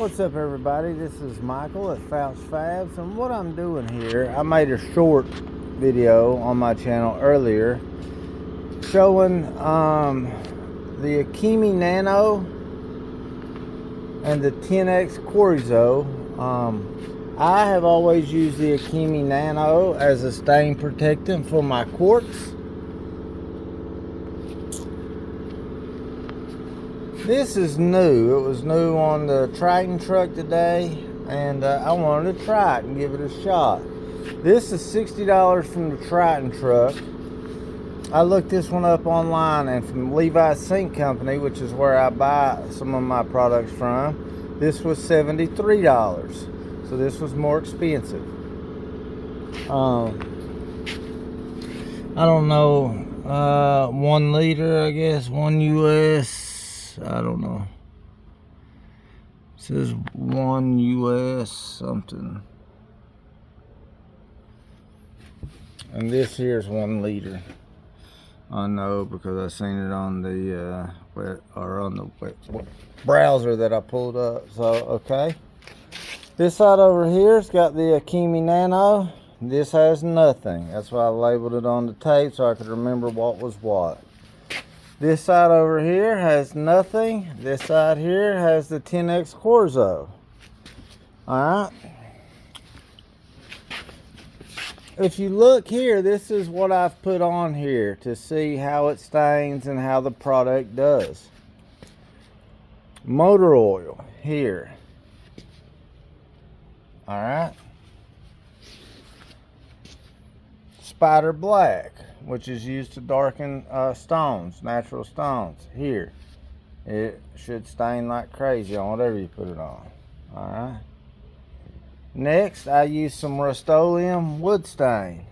What's up, everybody? This is Michael at FOUCH FABS, and what I'm doing here, I made a short video on my channel earlier showing the Akemi Nano and the Tenax Quarzo. I have always used the Akemi Nano as a stain protectant for my quartz. This is new. It was new on the Triton truck today, and I wanted to try it and give it a shot. This is $60 from the Triton truck. I looked this one up online, and from Levi's Sink Company, which is where I buy some of my products from, this was $73. So this was more expensive. I don't know, 1 liter, I guess, 1 US. I don't know. It says 1 US something. And this here's 1 liter. I know because I seen it on the browser that I pulled up. So okay. This side over here's got the Akemi Nano. This has nothing. That's why I labeled it on the tape so I could remember what was what. This side over here has nothing. This side here has the Tenax Quarzo. Alright. If you look here, this is what I've put on here to see how it stains and how the product does. Motor oil here. Alright. Spider black, which is used to darken stones, natural stones. Here, it should stain like crazy on whatever you put it on. Alright. Next, I use some Rust-Oleum wood stain,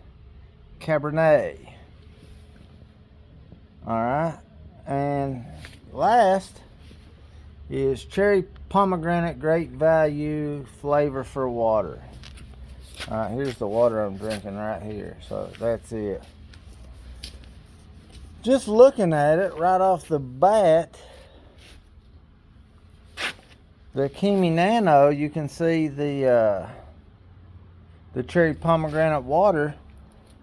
Cabernet. Alright. And last is cherry pomegranate, great value flavor for water. Alright, here's the water I'm drinking right here. So that's it. Just looking at it right off the bat, the Akemi Nano, you can see the cherry pomegranate water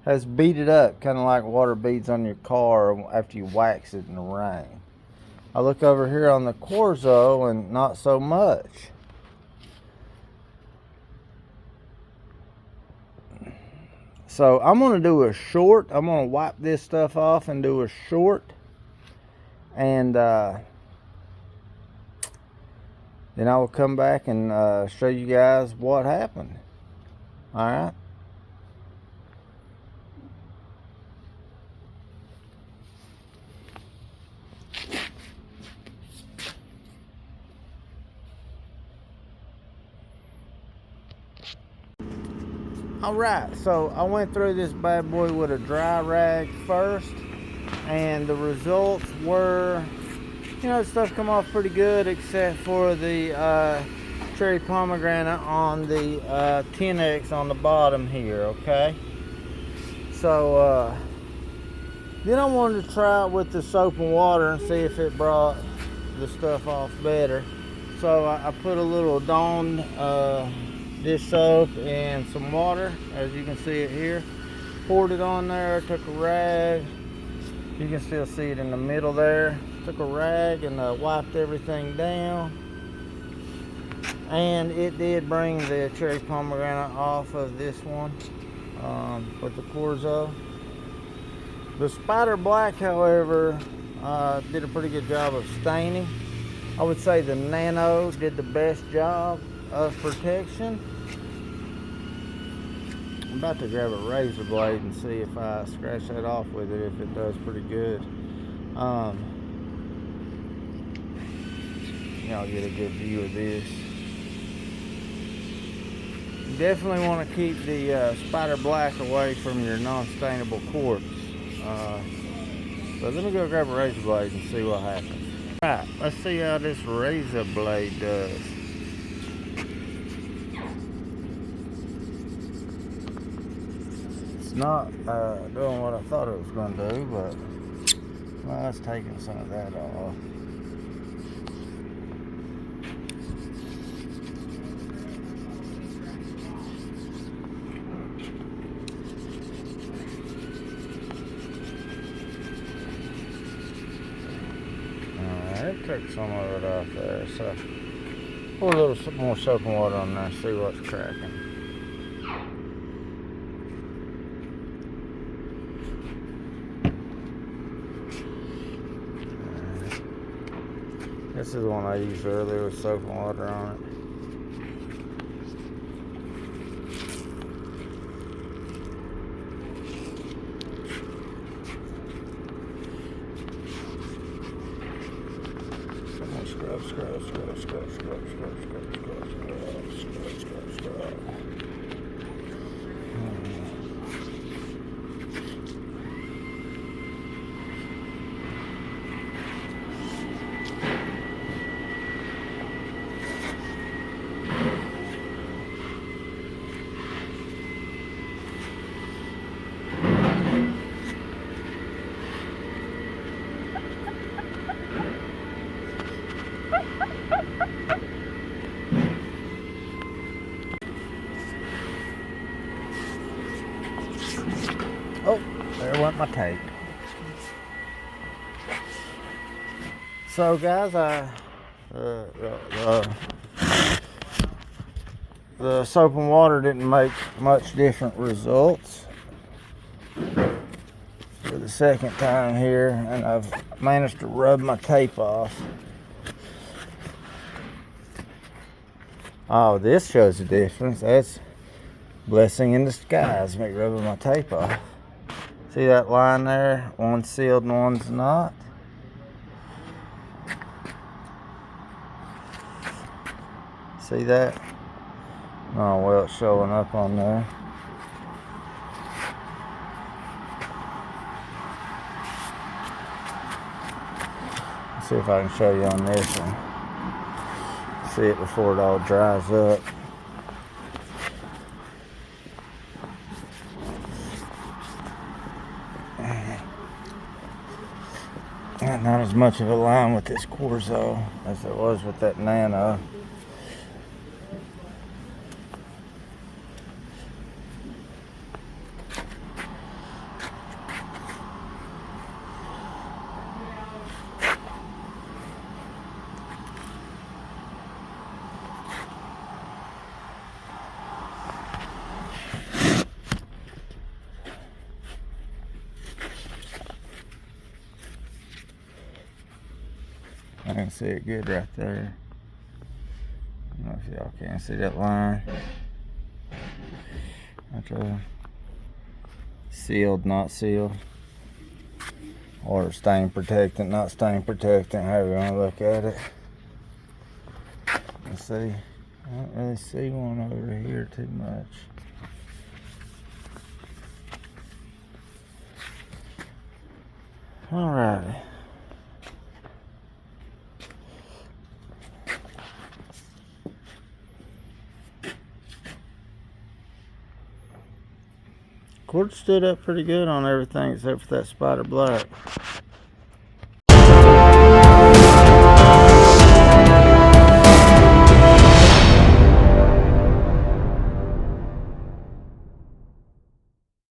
has beat it up, kind of like water beads on your car after you wax it in the rain. I look over here on the Quarzo and not so much. So I'm going to do a short. I'm going to wipe this stuff off and do a short. And then I will come back and show you guys what happened. Alright. Alright, so I went through this bad boy with a dry rag first, and the results were, you know, stuff come off pretty good except for the cherry pomegranate on the Tenax on the bottom here, okay? So then I wanted to try it with the soap and water and see if it brought the stuff off better. So I put a little Dawn dish soap and some water, as you can see it here, poured it on there, took a rag, you can still see it in the middle there, took a rag and wiped everything down, and it did bring the cherry pomegranate off of this one with the Quarzo. The Spider Black, however, did a pretty good job of staining. I would say the Nano did the best job of protection. I'm about to grab a razor blade and see if I scratch that off with it, if it does pretty good. Y'all get a good view of this. You definitely want to keep the Spider Black away from your non-stainable quartz. But let me go grab a razor blade and see what happens. Alright, let's see how this razor blade does. Not doing what I thought it was going to do, but well, it's taking some of that off. took some of it off there. So pour a little more soap and water on there, see what's cracking. This is the one I used earlier with soap and water on it. Scrub. Oh, there went my tape. So guys, the soap and water didn't make much different results for the second time here, and I've managed to rub my tape off. Oh, this shows the difference. That's blessing in disguise, me rubbing my tape off. See that line there? One's sealed and one's not. See that? Oh, well, it's showing up on there. Let's see if I can show you on this one. See it before it all dries up. Not as much of a line with this Quarzo as it was with that Nano. I can see it good right there. I don't know if y'all can see that line. That's sealed, not sealed. Or stain protectant, not stain protectant, however you want to look at it. Let's see. I don't really see one over here too much. Alrighty. Quartz stood up pretty good on everything except for that spider black.